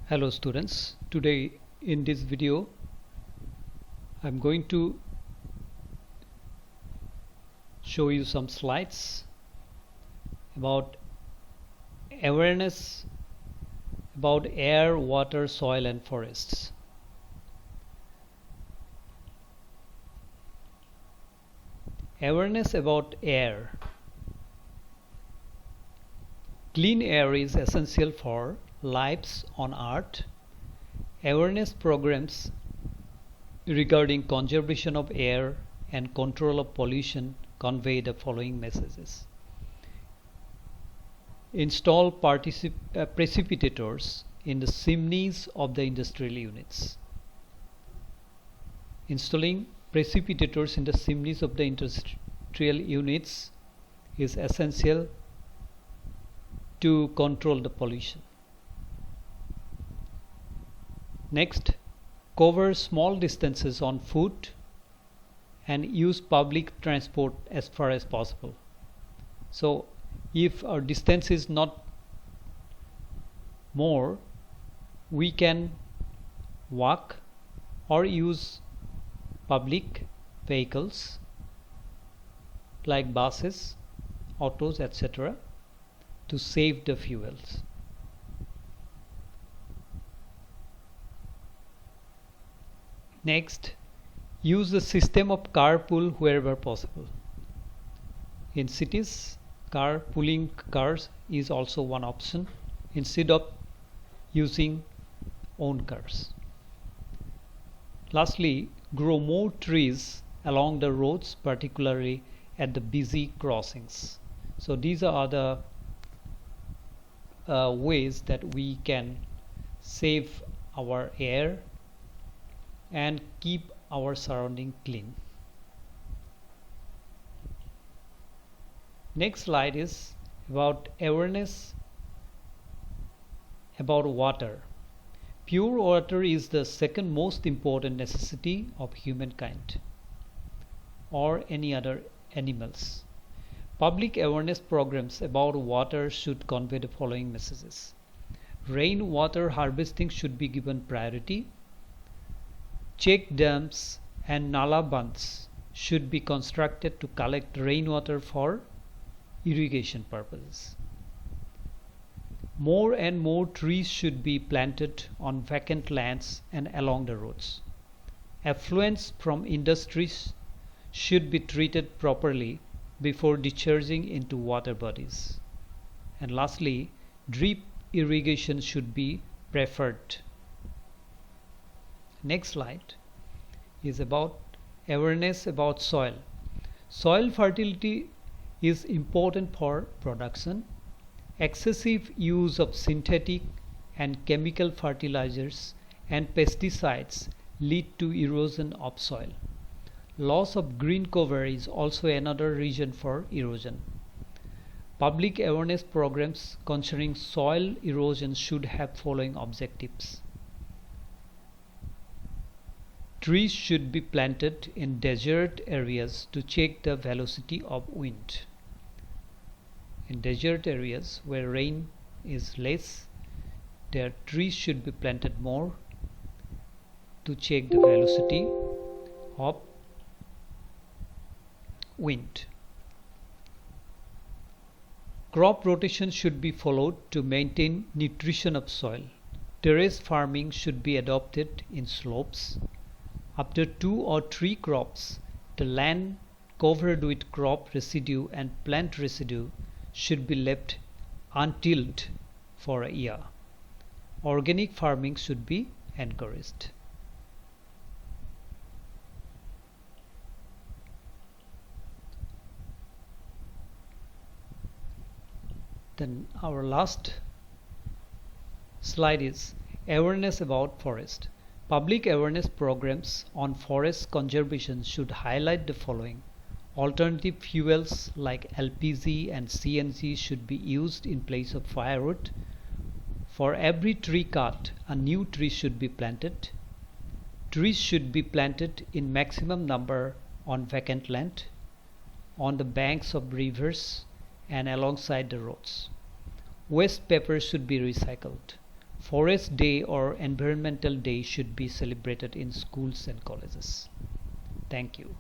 Hello students, today in this video I'm going to show you some slides about awareness about air, water, soil and forests. Awareness about air. Clean air is essential for lives on Earth. Awareness programs regarding conservation of air and control of pollution convey the following messages. Install precipitators in the chimneys of the industrial units. Installing precipitators in the chimneys of the industrial units is essential to control the pollution. Next, cover small distances on foot and use public transport as far as possible. So if our distance is not more, we can walk or use public vehicles like buses, autos, etc. to save the fuels. Next, use the system of carpool wherever possible. In cities, carpooling cars is also one option instead of using own cars. Lastly, grow more trees along the roads, particularly at the busy crossings. So these are the ways that we can save our air and keep our surrounding clean. Next slide is about awareness about water. Pure water is the second most important necessity of humankind or any other animals. Public awareness programs about water should convey the following messages. Rainwater harvesting should be given priority. Check dams and nala bunds should be constructed to collect rainwater for irrigation purposes. More and more trees should be planted on vacant lands and along the roads. Effluents from industries should be treated properly before discharging into water bodies. And lastly, drip irrigation should be preferred. Next slide is about awareness about soil. Soil fertility is important for production. Excessive use of synthetic and chemical fertilizers and pesticides lead to erosion of soil. Loss of green cover is also another reason for erosion. Public awareness programs concerning soil erosion should have following objectives. Trees should be planted in desert areas to check the velocity of wind. In desert areas where rain is less, their trees should be planted more to check the velocity of wind. Crop rotation should be followed to maintain nutrition of soil. Terrace farming should be adopted in slopes. After 2 or 3 crops, the land covered with crop residue and plant residue should be left untilled for a year. Organic farming should be encouraged. Then our last slide is awareness about forest. Public awareness programs on forest conservation should highlight the following. Alternative fuels like LPG and CNG should be used in place of firewood. For every tree cut, a new tree should be planted. Trees should be planted in maximum number on vacant land, on the banks of rivers and alongside the roads. Waste paper should be recycled. Forest Day or Environmental Day should be celebrated in schools and colleges. Thank you.